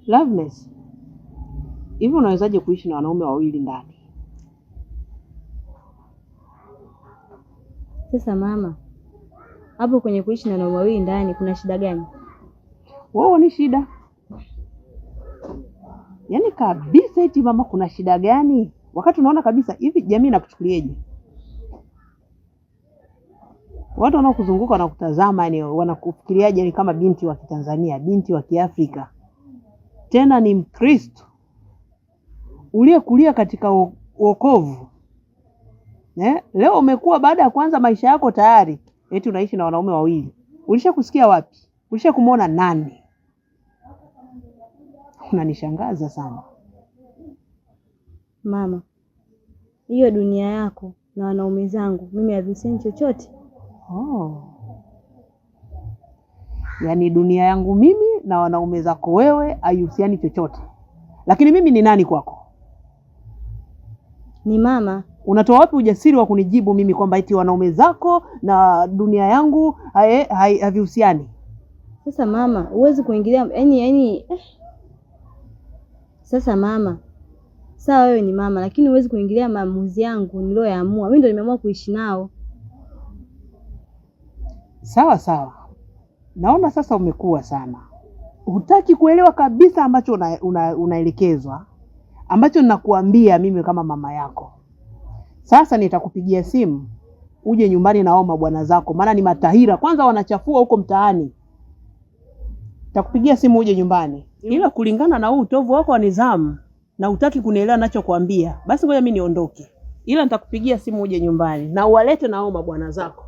Loveness, hivi unawezaje kuishi na wanaume wawili ndani? Sasa mama, hapo kwenye kuishi na wanaume wawili ndani kuna shida gani? Wao ni shida. Yaani kabisa eti mama kuna shida gani? Wakati unaona kabisa hivi jamii inakuchukulieje? Watu wanaokuzunguka wanakutazama, yani wanakufikiriaje ni kama binti wa Kitanzania, binti wa Kiafrika. Tena ni Mkristo. Uliyekulia katika wokovu. Leo umekuwa baada ya kuanza maisha yako tayari eti unaishi na wanaume wawili. Ulishakusikia wapi? Ulishakumwona nani? Unanishangaza sana. Mama, hiyo dunia yako na wanaume zangu mimi havihusiani chochote. Yaani dunia yangu mimi na wanaume zako wewe haihusiani chochote. Lakini mimi ni nani kwako? Ni mama. Unatoa wapi ujasiri wa kunijibu mimi kwamba eti wanaume zako na dunia yangu havihusiani? Sasa mama, huwezi kuingilia Sasa mama, sawa wewe ni mama, lakini huwezi kuingilia maamuzi yangu nilioyaamua. Mimi ndio nimeamua kuishi nao. Sawa. Naona sasa umekuwa sana. Hutaki kuelewa kabisa ambacho unaelekezwa. Ambacho ninakuambia mimi kama mama yako. Sasa nitakupigia simu uje nyumbani na hao mabwana zako, maana ni matahira kwanza wanachafua huko mtaani. Nitakupigia simu uje nyumbani. Ila kulingana na huu utovu wako wa nidhamu na hutaki kunielewa ninachokuambia, basi ngoja mimi niondoke. Ila nitakupigia simu uje nyumbani na uwalete na hao mabwana zako.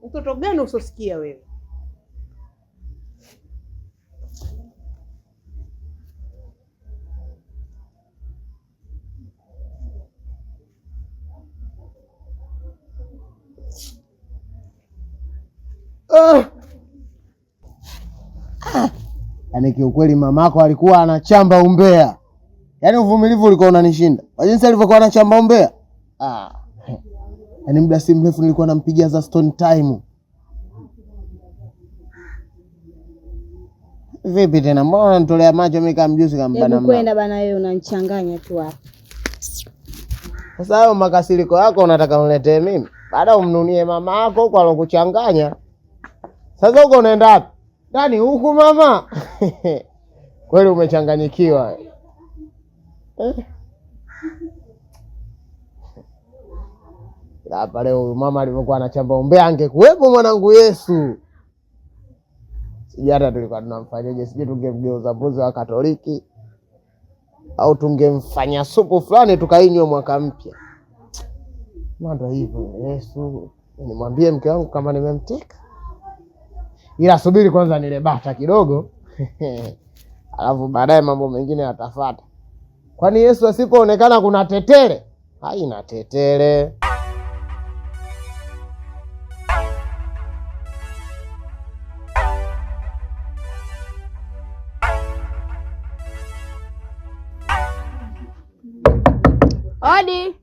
Mtoto gani usosikia wewe? Yaani kiukweli mamako alikuwa anachamba umbea. Yaani uvumilivu ulikuwa unanishinda. Kwa jinsi alivyokuwa anachamba umbea. Yaani muda si mrefu nilikuwa nampigia za stone time. Vipi tena mbona unanitolea macho mimi kama mjusi kama bana? Hebu kwenda bana, wewe unanichanganya tu hapa. Sasa hayo makasiriko yako unataka uniletee mimi? Baada umnunie mama yako huko alokuchanganya. Sasa huko unaenda wapi? Ndani huku mama. Kweli umechanganyikiwa. Hapa leo mama alivyokuwa anachamba umbea angekuwepo mwanangu Yesu. Sijui hata tulikuwa tunamfanyaje, sijui tungemgeuza mbuzi wa Katoliki au tungemfanya supu fulani tukainywa mwaka mpya. Ndio hivyo Yesu. Nimwambie mke wangu kama nimemteka. Ila subiri kwanza nile bata kidogo. Alafu baadaye mambo mengine yatafuata. Kwani Yesu asipoonekana kuna tetere? Haina tetere. Odi.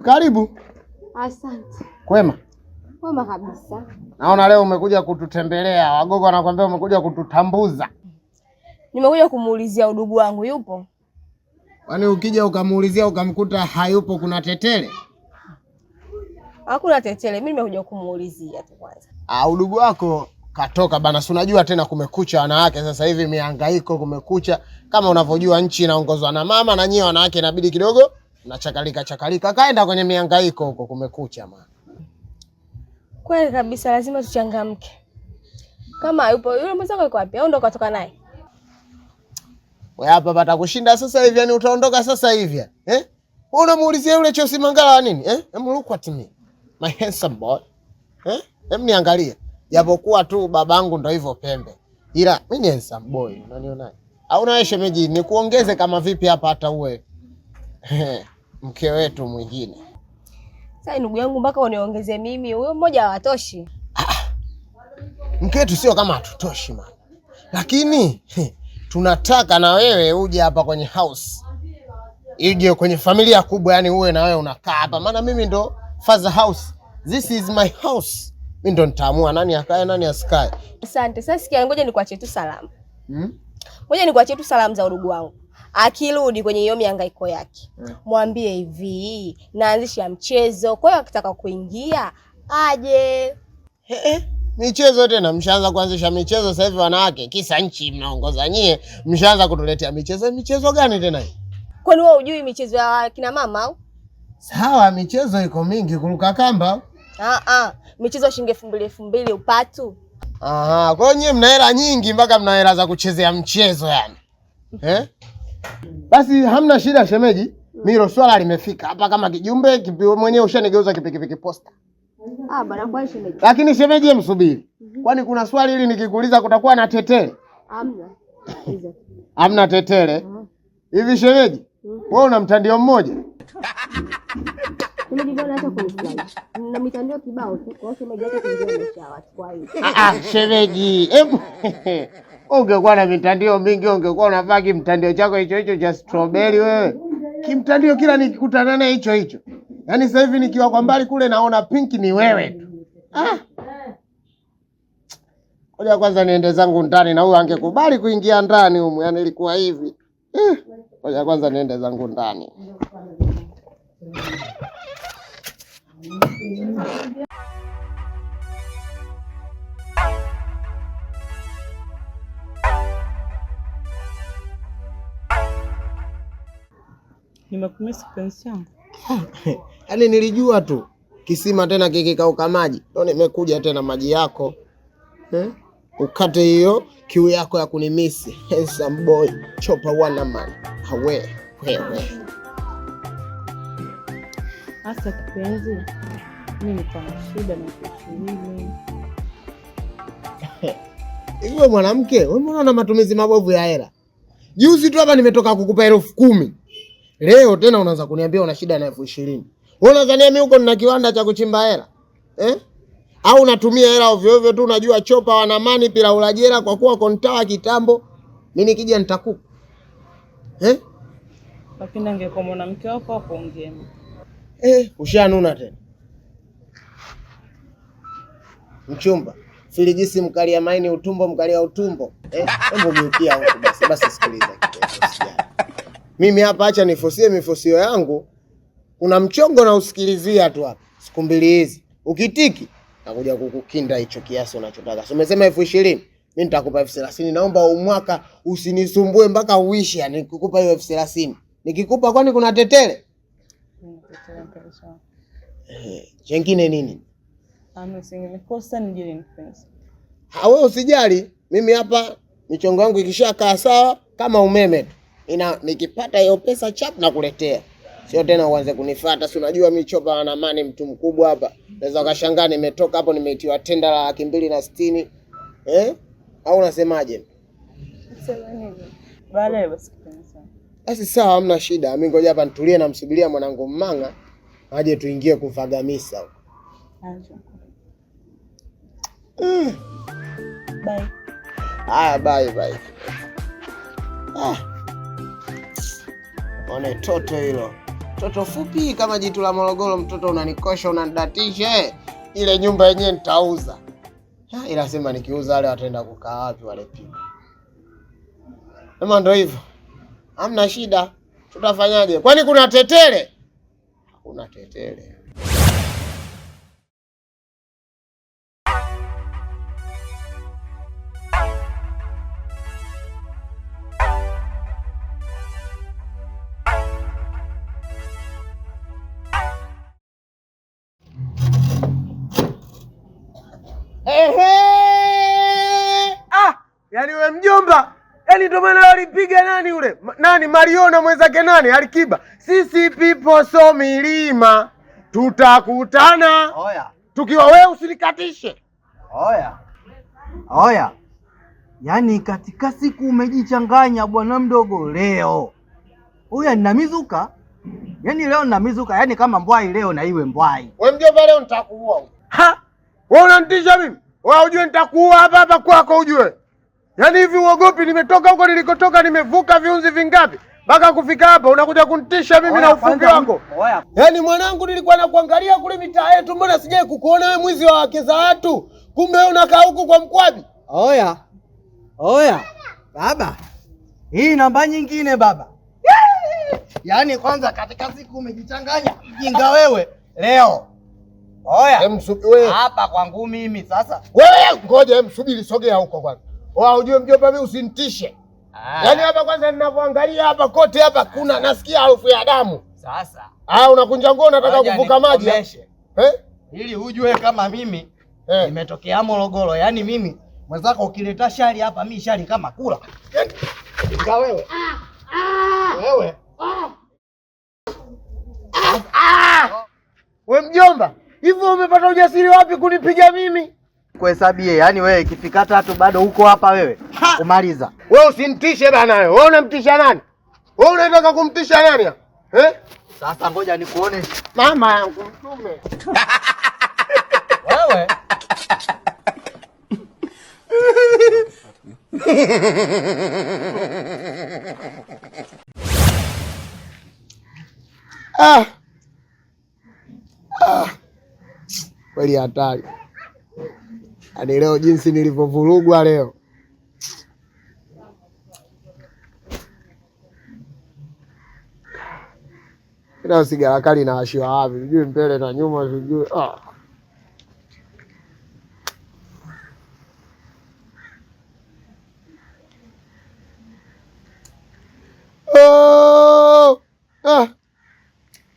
Karibu. Asante. Kwema? Kwema kabisa. Naona leo umekuja kututembelea. Wagogo wanakuambia umekuja kututambuza. Nimekuja kumuulizia udugu wangu yupo. Kwani ukija ukamuulizia ukamkuta hayupo kuna tetele? Hakuna tetele, mimi nimekuja kumuulizia tu kwanza. Udugu wako katoka bana, si unajua tena kumekucha wanawake sasa hivi mihangaiko kumekucha. Kama unavyojua nchi inaongozwa na mama na nyie wanawake inabidi kidogo na chakalika. Kaenda kwenye mihangaiko huko kumekucha mama. Kweli kabisa, lazima tuchangamke. Kama yupo yule mwenzako yuko wapi? Au ndo katoka naye? Wewe hapa patakushinda sasa hivi, yani utaondoka sasa hivi. Unamuulizia yule Chosi Mangala wa nini? Look at me. My handsome boy. Niangalie. Japokuwa tu babangu ndo hivyo pembe. Ila mimi ni handsome boy, unaniona? Au na shemeji nikuongeze kama vipi hapa hata uwe mke wetu mwingine. Sasa ndugu yangu mpaka uniongezee mimi, huyo mmoja hawatoshi. Mke wetu sio kama hatutoshi man. Lakini tunataka na wewe uje hapa kwenye house. Uje kwenye familia kubwa, yani uwe na wewe unakaa hapa. Maana mimi ndo father house. This is my house. Mimi ndo nitaamua nani akae nani asikae. Asante. Sasa sikia, ngoja nikuachie tu salamu. Ngoja nikuachie tu salamu za udugu wangu. Akirudi kwenye hiyo mihangaiko yake, mwambie hivi, naanzisha mchezo. Kwa hiyo akitaka kuingia, aje. Michezo tena mshaanza kuanzisha michezo sasa hivi wanawake. Kisa nchi mnaongoza nyie, mshaanza kutuletea michezo. Michezo gani tena hii? Kwani wewe hujui michezo ya kina mama au? Sawa, michezo iko mingi, kuruka kamba. Michezo shilingi 2000 upatu. Kwa hiyo nyie mna hela nyingi mpaka mna hela za kuchezea mchezo yani. Basi hamna shida shemeji. Mimi swala limefika hapa kama kijumbe mwenyewe ushanigeuza kipikipiki posta. Bwana kwa shemeji. Lakini shemeji msubiri. Kwani kuna swali hili nikikuuliza kutakuwa na tetele? Hamna. Hamna tetele. Hivi shemeji, wewe una mtandio mmoja? Shemeji ndio hata kunifurahi. Na mitandio kibao tu. Kwa shemeji hata kuingia watu kwa hiyo. Shemeji, ungekuwa na mitandio mingi ungekuwa unavaa kimtandio chako hicho cha strawberry wewe. Kimtandio kila nikikutana naye hicho. Yaani sasa hivi nikiwa kwa mbali kule naona pinki ni wewe tu. Ngoja kwanza niende zangu ndani na huyu angekubali kuingia ndani humu, yaani ilikuwa hivi. Ngoja kwanza niende zangu ndani. Nimekumisi pensi yangu. Yaani nilijua tu kisima tena kikikauka maji. Ndio nimekuja tena maji yako. Ukate hiyo kiu yako ya kunimisi. Handsome boy, chopa wana man. Wewe. Asa kipenzi, mimi niko na shida na kushiriki. Wewe mwanamke, wewe mbona una matumizi mabovu ya hela? Juzi tu hapa nimetoka kukupa 10,000. Leo tena unaanza kuniambia una shida na 20,000. Wewe unadhania mimi huko nina kiwanda cha kuchimba hela? Au unatumia hela ovyo ovyo tu, unajua chopa wanamani pila ulajera kwa kuwa kontawa kitambo. Mimi nikija nitakupa. Lakini angekuwa mwanamke wako hapo ungema. Ushanuna tena. Mchumba, filijisi mkalia maini utumbo mkalia utumbo. Hebu geukia huko basi sikiliza kidogo. Mimi hapa acha nifosie mifosio yangu. Kuna mchongo na usikilizia tu hapa. Siku mbili hizi. Ukitiki nakuja kukukinda hicho kiasi unachotaka. So umesema 20,000, mimi nitakupa 30,000. Naomba umwaka usinisumbue mpaka uishi, yani nikukupa hiyo 30,000. Nikikupa kwani kuna tetele? Jengine nini? Singekosa nijili mpenzi. Wewe usijali, mimi hapa michongo yangu ikishakaa sawa kama umeme tu. Nikipata hiyo pesa chap na kuletea. Sio tena uanze kunifuata, si unajua mimi chopa wana mani mtu mkubwa hapa. Naweza ukashangaa nimetoka hapo nimeitiwa tenda la 260. Au unasemaje? Sema nini? Baadaye basi kipenzi. Basi sawa, hamna shida. Mimi ngoja hapa nitulie na msubiria mwanangu Mmanga aje tuingie kufagamisa huko. Bye. Haya, bye. One toto hilo. Toto fupi kama jitu la Morogoro, mtoto unanikosha unanidatisha. Ile nyumba yenyewe nitauza. Ila sema nikiuza wale wataenda kukaa wapi wale pigo. Kama ndio hivyo. Hamna shida. Tutafanyaje? Kwani kuna tetele? Hakuna tetele. Yaani wewe mjomba, yaani ndio maana walipiga nani yule? Nani Mariona mwenzake nani? Alikiba. Sisi people so milima tutakutana. Oya. Tukiwa wewe usinikatishe. Oya. Yaani katika siku umejichanganya bwana mdogo leo. Oya nina mizuka. Yaani leo nina mizuka, yaani kama mbwai leo na iwe mbwai. Wewe mjomba leo nitakuua. Wewe unanitisha mimi? Wewe ujue nitakuua hapa kwako ujue. Yaani hivi uogopi? Nimetoka huko nilikotoka, nimevuka viunzi vingapi? Mpaka kufika hapa unakuja kunitisha mimi na ufundi wako. Yaani mwanangu, nilikuwa nakuangalia kule mitaa yetu, mbona sijai kukuona wewe mwizi wa wake za watu? Kumbe wewe unakaa huku kwa mkwabi. Oya. Baba. Hii namba nyingine baba. Yaani kwanza katika siku umejichanganya mjinga wewe. Leo. Oya. Hapa kwangu mimi sasa. Wewe ngoja msubiri, sogea huko kwanza. Ujue mjomba, mimi usinitishe. Yaani hapa kwanza ninavyoangalia hapa kote hapa kuna nasikia harufu ya damu. Sasa. Unakunja nguo unataka kuvuka maji. Ili ujue kama mimi nimetokea Morogoro. Yaani mimi mwenzako ukileta shari hapa mimi shari kama kula. Nga wewe. Wewe. We mjomba, hivyo umepata ujasiri wapi kunipiga mimi? Kuhesabie, yaani wewe ikifika 3 bado huko hapa wewe. Kumaliza. Wewe usinitishe bana wewe. Wewe unamtisha nani? Wewe unataka kumtisha nani? Sasa ngoja nikuone. Mama yangu mtume. Wewe. Kweli hatari. Hadi leo jinsi nilivyovurugwa leo. Ina sigara kali na washiwa wapi? Sijui mbele na nyuma sijui.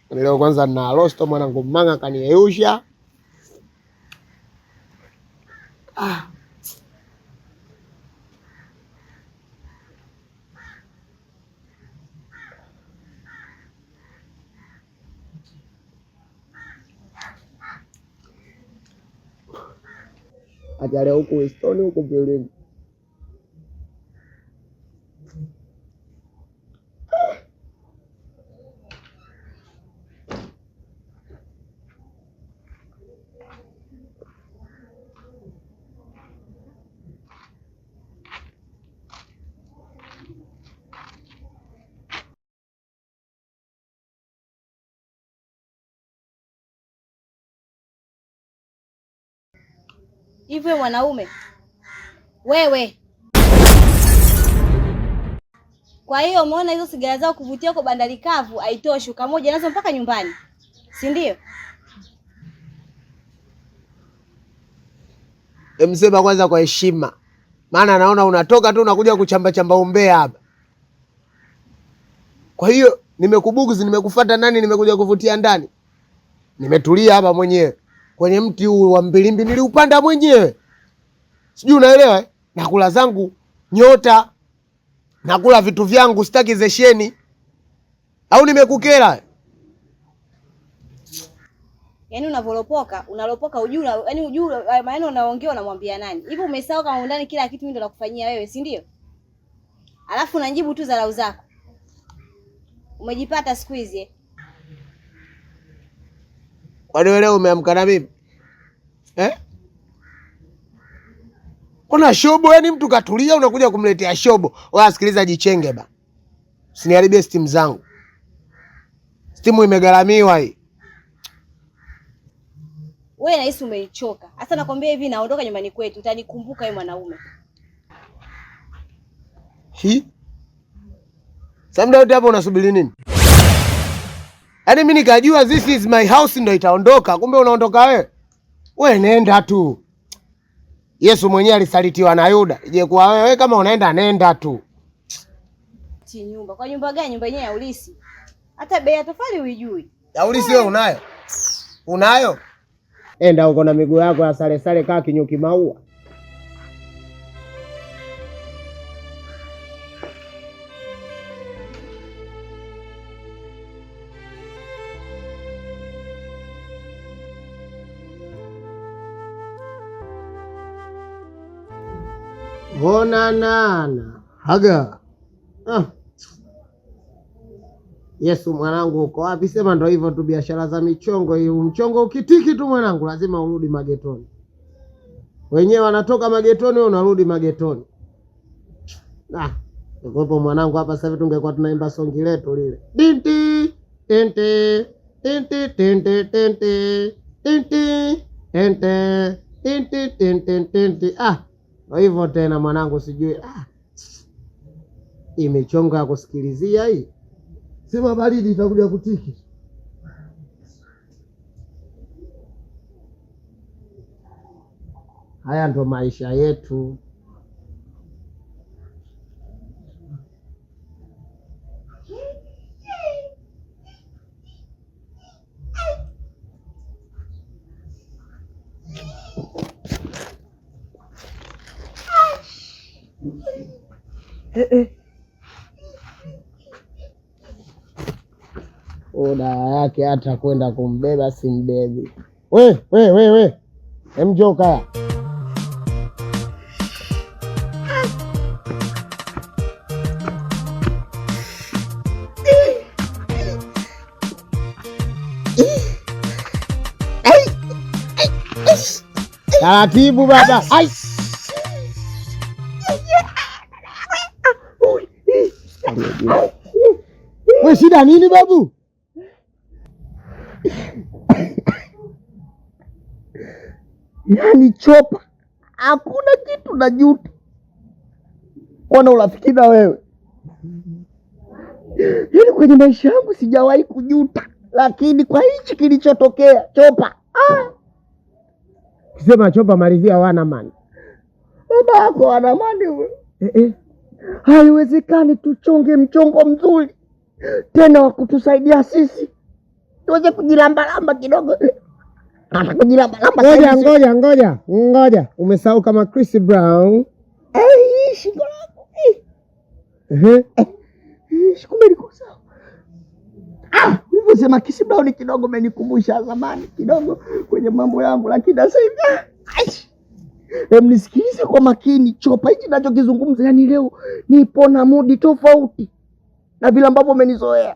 Leo kwanza na rosto mwanangu manga kaniyeusha. Acha leo huku Westoni huku Berlin. Hivyo mwanaume wewe, kwa hiyo umeona hizo sigara zao kuvutia huko bandari kavu haitoshi, ukamoja nazo mpaka nyumbani, si ndio? Msema kwanza kwa heshima, maana naona unatoka tu unakuja kuchamba chamba umbea hapa. Kwa hiyo nimekubuguzi, nimekufuata nani, nimekuja kuvutia ndani. Nimetulia hapa mwenyewe kwenye mti huu wa mbilimbi, niliupanda mwenyewe. Sijui unaelewa nakula zangu nyota, nakula vitu vyangu, sitaki zesheni. Au nimekukera? Yaani unalopoka ujue, yaani ujue maneno unaongea unamwambia nani? Hivi umesahau kama ndani kila kitu mimi ndo nakufanyia wewe, si ndio? Alafu unajibu tu dharau zako. Umejipata siku hizi. Kwani wewe leo umeamka na mimi? Kuna shobo, yaani mtu katulia unakuja kumletea shobo. Wewe sikiliza jichenge ba. Usiniharibie stimu zangu. Stimu imegharamiwa hii. Wewe nahisi umeichoka. Sasa nakwambia hivi, naondoka nyumbani kwetu, utanikumbuka wewe mwanaume. Samda yote hapo unasubiri nini? Yaani mimi nikajua this is my house ndio itaondoka, kumbe unaondoka wewe. Wewe nenda tu. Yesu mwenyewe alisalitiwa na Yuda. Je, kwa wewe kama unaenda nenda tu. Nyumba. Kwa nyumba gani? Nyumba yenyewe ya ulisi. Hata bei ya tofali huijui. Ya ulisi wewe unayo? Unayo? Enda huko na miguu yako ya sale sale kaa kinyuki maua. Bona nana haga. Yesu mwanangu uko wapi? Sema ndo hivyo tu, biashara za michongo hii. Mchongo ukitiki tu mwanangu lazima urudi magetoni. Wenyewe wanatoka magetoni, wewe unarudi magetoni. Nikopo mwanangu hapa sasa hivi tungekuwa tunaimba songi letu lile. Tinti tente tente tente tente tente tente tente tente tente. Kwa hivyo tena mwanangu sijui imechonga ya kusikilizia hii. Sema baridi itakuja kutiki. Haya ndo maisha yetu. Dawa yake hata kwenda kumbeba simbebi. We. Emjoka. Taratibu baba. We shida nini babu? Yaani Chopa, hakuna kitu najuta. Wana urafiki na wewe. Yaani kwenye maisha yangu sijawahi kujuta, lakini kwa hichi kilichotokea Chopa. Kisema Chopa malizia wana mani. Baba yako wana mani wewe. Haiwezekani tuchonge mchongo mzuri tena wa kutusaidia sisi tuweze kujilamba kidogo. Ngoja. Umesahau kama Chris Brown. Shingo lako. Kumbe niko sawa. Ulivyosema Chris Brown kidogo umenikumbusha zamani kidogo kwenye mambo yangu, lakini sasa hivi mnisikilize kwa makini. Chopa, hichi ninachokizungumza yani leo nipo na mudi tofauti na vile ambavyo umenizoea.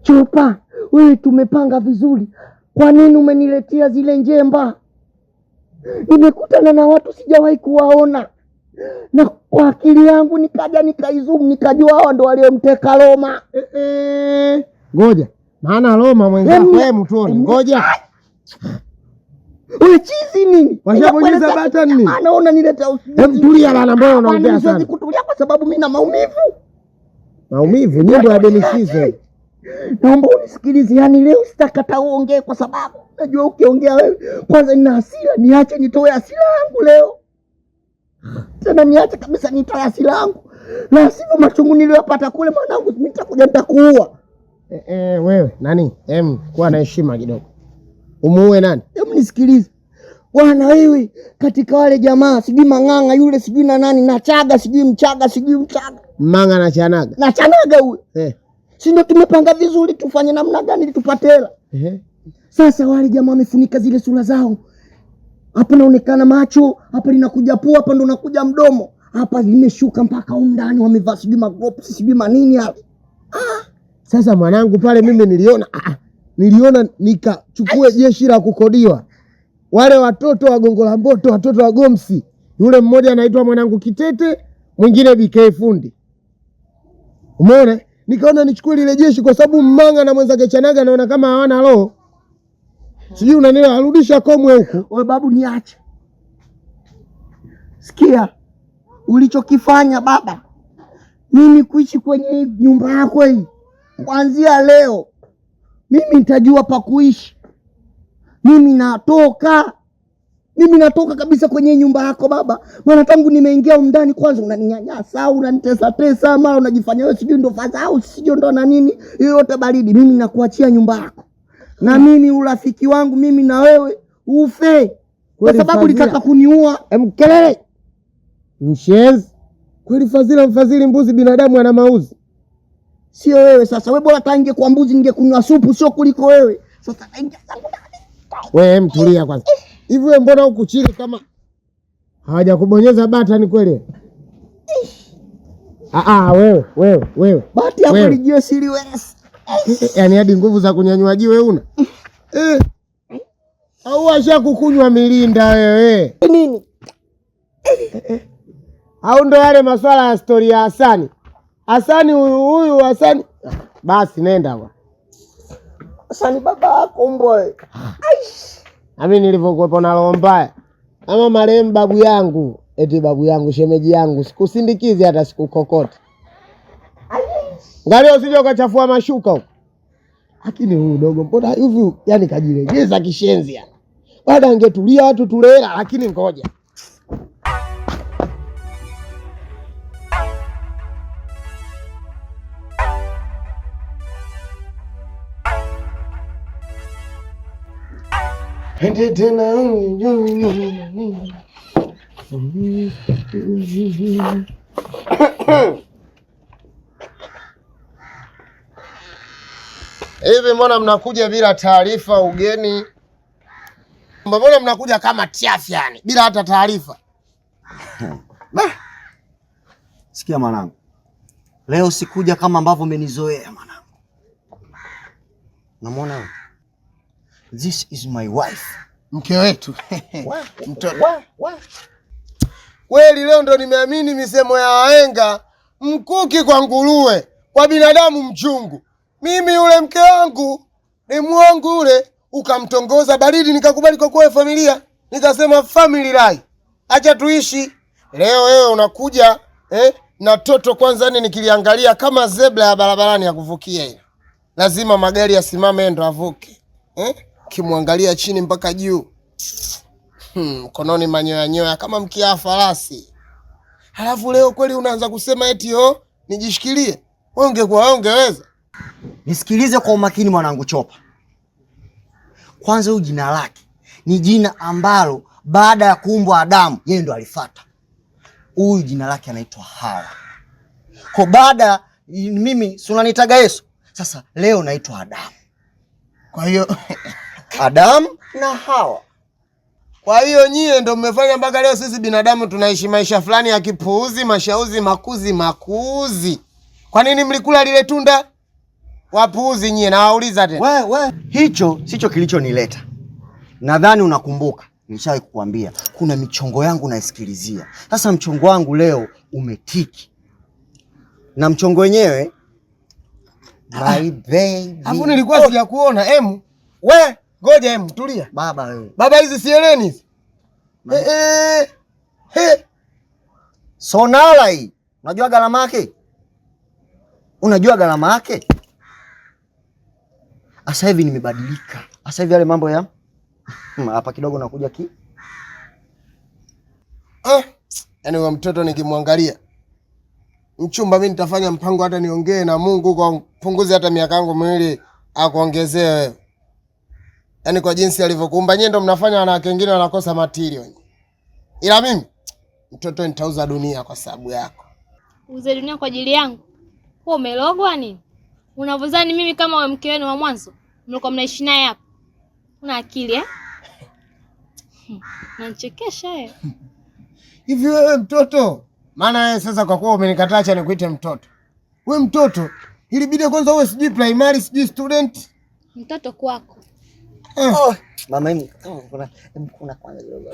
Chopa, wewe tumepanga vizuri. Kwa nini umeniletea zile njemba? Nimekutana na watu sijawahi kuwaona. Na kwa akili yangu nikaja nikaizoom nikajua hawa ndo waliomteka Roma. Ngoja. Maana Roma mwenzako wewe mtuone. Ngoja. Wewe chizi nini? Washabonyeza button nini? Anaona nileta usingizi. Tulia bana, mbona unaongea sana? Siwezi kutulia kwa sababu mimi na maumivu. Maumivu nyimbo ya Benisize. Naomba unisikilize, yani leo sitakata uongee kwa sababu najua ukiongea wewe kwanza nina hasira, niache nitoe hasira yangu leo. Tena niache kabisa nitoe hasira yangu. Na sivyo machungu niliyopata kule mwanangu nitakuja nitakuua. Wewe nani? Kuwa na heshima kidogo. Umuue nani? Nisikilize. Bwana wewe katika wale jamaa sijui Mang'anga yule sijui na nani na Chaga sijui Mchaga sijui Mchaga. Manga na Chanaga. Na Chanaga huyo. Si ndio tumepanga vizuri tufanye namna gani ili tupate hela. Sasa wale jamaa wamefunika zile sura zao. Hapo naonekana macho, hapa linakuja pua, hapa ndo nakuja mdomo. Hapa limeshuka mpaka ndani wamevaa sijui magloves sijui manini hapa. Sasa mwanangu pale mimi niliona nikachukue jeshi la kukodiwa. Wale watoto wa Gongo la Mboto, watoto wa Gomsi. Yule mmoja anaitwa mwanangu Kitete, mwingine BK Fundi. Umeona? Nikaona nichukue lile jeshi kwa sababu Manga na mwenzake Chanaga naona kama hawana roho. Sijui unanielewa, arudisha komwe huko. Wewe babu niache. Sikia. Ulichokifanya baba. Mimi kuishi kwenye nyumba yako hii. Kuanzia leo mimi nitajua pa kuishi. Mimi natoka kabisa kwenye nyumba yako baba. Maana tangu nimeingia ndani kwanza unaninyanyasa, unanitesa mara unajifanya wewe sijui ndo faza au sijui ndo na nini. Hiyo yote baridi. Mimi nakuachia nyumba yako. Na mimi urafiki wangu mimi na wewe ufe. Kwa sababu litaka kuniua. Kelele. Mshenzi. Kweli Fadhila mfadhili mbuzi binadamu ana mauzi. Sio wewe sasa. Wewe bora tange kwa mbuzi ningekunywa supu sio kuliko wewe. Sasa naingia zangu ndani. Wewe mtulia kwanza. Hivi wewe mbona huku chini kama hawaja kubonyeza button kweli? Wewe. Bati hapo lijue siri wewe. Yaani hadi nguvu za kunyanyua jiwe una? Au asha kukunywa milinda wewe? Nini? Au ndo yale maswala ya story ya Hasani? Hasani huyu Hasani. Basi nenda bwana. Hasani baba yako mbwe. Mimi nilivyokuwepo na roho mbaya. Kama marehemu babu yangu, eti babu yangu, shemeji yangu, sikusindikizi hata sikukokota. Angalia usije ukachafua mashuka huko. Lakini huyu dogo mbona hivi yani kajilegeza kishenzi yani. Baada angetulia watu tulela, lakini ngoja. Ende tena hivi mbona mnakuja bila taarifa ugeni? Mbona mnakuja kama tiafi yani bila hata taarifa? Sikia mwanangu. Leo sikuja kama ambavyo umenizoea mwanangu. Unamwona wewe? This is my wife. Mke wetu. Mtoto. Kweli leo ndo nimeamini misemo ya wahenga, mkuki kwa nguruwe, kwa binadamu mchungu. Mimi yule mke wangu ni mwangu ule, ukamtongoza baridi nikakubali kwa kuwa familia. Nikasema family life. Acha tuishi. Leo wewe unakuja na toto kwanza nikiliangalia kama zebra ya barabarani ya kuvukia ile. Lazima magari yasimame ndo avuke. Kimwangalia chini mpaka juu. Mkononi manyoya nyoya kama mkia farasi. Halafu leo kweli unaanza kusema eti nijishikilie. Wewe ungeweza. Nisikilize kwa umakini mwanangu Chopa. Kwanza huyu jina lake ni jina ambalo baada ya kuumbwa Adamu yeye ndo alifuata. Huyu jina lake anaitwa Hawa. Kwa baada mimi si unanitaga Yesu. Sasa leo naitwa Adamu. Kwa hiyo Adamu na Hawa. Kwa hiyo nyie ndo mmefanya mpaka leo sisi binadamu tunaishi maisha fulani ya kipuuzi, mashauzi, makuzi. Kwa nini mlikula lile tunda? Wapuuzi nyie, na wauliza tena. We, hicho sicho kilichonileta. Nadhani unakumbuka, nishawahi kukuambia kuna michongo yangu naisikilizia. Sasa mchongo wangu leo umetiki. Na mchongo wenyewe my baby. Hapo nilikuwa sijakuona. We, ngoja tulia. Baba wewe. Baba hizi sieleni hizi. Sonala hii. Unajua gharama yake? Asa hivi nimebadilika. Asa hivi yale mambo ya hapa kidogo nakuja Yaani wa mtoto nikimwangalia mchumba mimi nitafanya mpango hata niongee na Mungu kwa punguze hata miaka yangu miwili akuongezee wewe. Yaani kwa jinsi alivyokuumba nyie ndo mnafanya wanawake wengine wanakosa material. Ila mimi mtoto nitauza dunia kwa sababu yako. Uze dunia kwa ajili yangu? Wewe umelogwa nini? Unavozani mimi kama wewe mke wenu wa mwanzo mlikuwa mnaishi naye hapa? Una akili Unanichekesha wewe. Hivi wewe mtoto? Maana wewe sasa kwa kuwa umenikataa acha nikuite mtoto. Wewe mtoto, ilibidi kwanza uwe sijui primary sijui student. Mtoto kwako. Mama mimi kuna kwanza kidogo.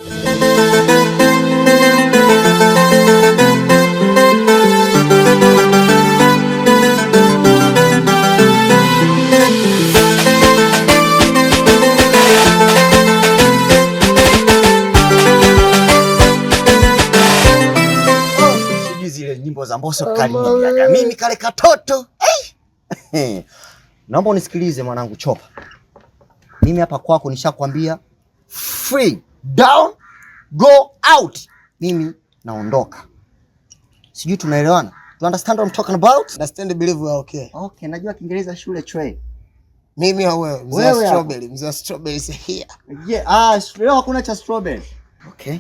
Nyimbo za Mbosso kaliniaga mimi kale katoto. Naomba unisikilize mwanangu Chopa. Mimi hapa kwako nishakwambia free down go out. Mimi naondoka. Sijui tunaelewana? You understand what I'm talking about? Understand, believe we are okay. Okay, najua Kiingereza shule Trey. Mimi au wewe? Mzee strawberry is here. Yeah, leo hakuna cha strawberry. Okay.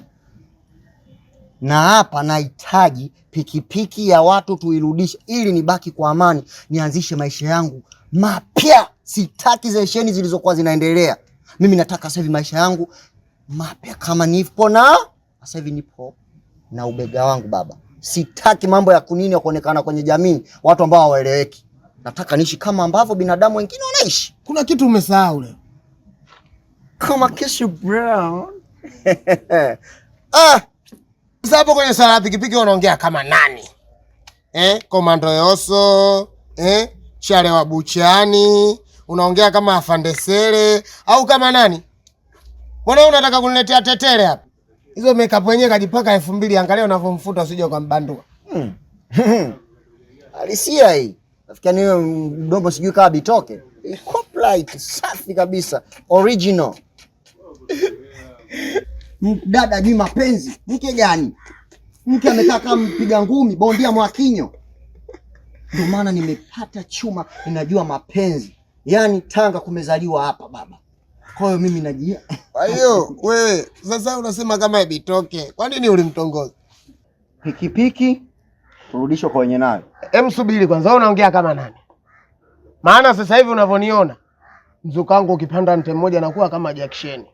Na hapa nahitaji pikipiki ya watu tuirudishe ili nibaki kwa amani, nianzishe maisha yangu mapya. Sitaki zesheni zilizokuwa zinaendelea. Mimi nataka sasa hivi maisha yangu mapya kama nipo na sasa hivi nipo na ubega wangu baba. Sitaki mambo ya kunini ya kuonekana kwenye jamii, watu ambao hawaeleweki. Nataka niishi kama ambavyo binadamu wengine wanaishi. Kuna kitu umesahau leo. Kama Kesho Brown. Sasa hapo kwenye swala la pikipiki unaongea kama nani? Komando Yoso, Chale wa Buchani, unaongea kama Afande Sele au kama nani? Mbona unataka kuniletea tetere hapa? Hizo makeup wenyewe kajipaka 2000, angalia unavyomfuta usije ukambandua. Alisia hii. Nafikia ni mdomo sijui kama bitoke. Copyright safi kabisa. Original. Dada ni mapenzi. Mke gani? Mke amekaa kama mpiga ngumi, bondia Mwakinyo. Ndio maana nimepata chuma, ninajua mapenzi. Yaani Tanga kumezaliwa hapa baba. Kwa hiyo mimi najia. Kwa hiyo wewe sasa unasema kama bitoke. Kwa nini ulimtongoza? Pikipiki turudishwe kwa wenye nayo. Subiri kwanza, wewe unaongea kama nani? Maana sasa hivi unavyoniona mzuka wangu ukipanda mte mmoja nakuwa kama Jackson.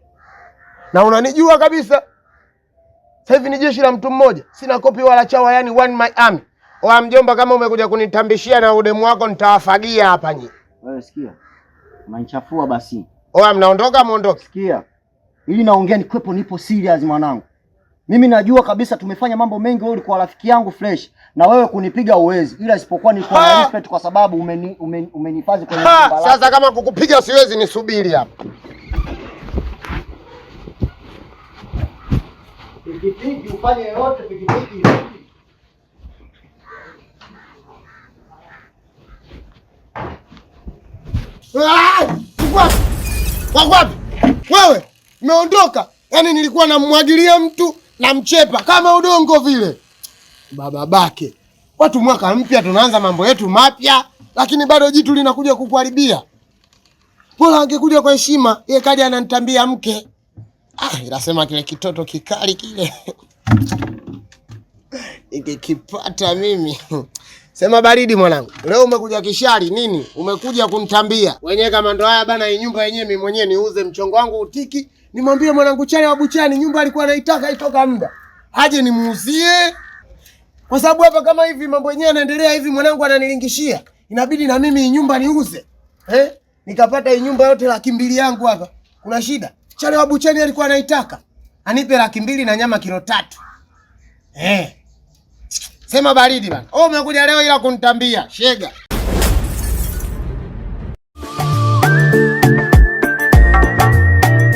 Na unanijua kabisa. Sasa hivi ni jeshi la mtu mmoja. Sina kopi wala chawa, yani one my army. Oa mjomba, kama umekuja kunitambishia na udemu wako nitawafagia hapa nyi. Wewe sikia. Unanichafua basi. Oa mnaondoka muondoke. Sikia. Ili naongea ni kwepo, nipo serious mwanangu. Mimi najua kabisa tumefanya mambo mengi, wewe ulikuwa rafiki yangu fresh na wewe kunipiga uwezi, ila isipokuwa niko na respect kwa sababu umenihifadhi kwenye nyumba lako. Sasa kama kukupiga siwezi, nisubiri hapa. Pikipiki ufanye yote, pikipiki. Wapi? Wewe umeondoka. Yaani nilikuwa namwagilia mtu na mchepa kama udongo vile. Babake. Watu mwaka mpya tunaanza mambo yetu mapya, lakini bado jitu linakuja kukuharibia. Bora angekuja kwa heshima, yeye kaja ananitambia mke. Inasema kile kitoto kikali kile. Ikikipata mimi. Sema baridi mwanangu. Leo umekuja kishari nini? Umekuja kunitambia. Wenyewe kama ndo haya bana, hii nyumba yenyewe mimi mwenyewe niuze mchongo wangu utiki. Nimwambie mwanangu Chale wa Buchani nyumba alikuwa anaitaka itoka muda. Aje nimuuzie. Kwa sababu hapa kama hivi mambo yenyewe yanaendelea hivi, mwanangu ananilingishia. Inabidi na mimi nyumba niuze. Nikapata hii nyumba yote 200,000 yangu hapa. Kuna shida? Chale wa Buchani alikuwa anaitaka. Anipe 200,000 na nyama kilo 3. Sema baridi bana. Umekuja leo ila kunitambia, shega.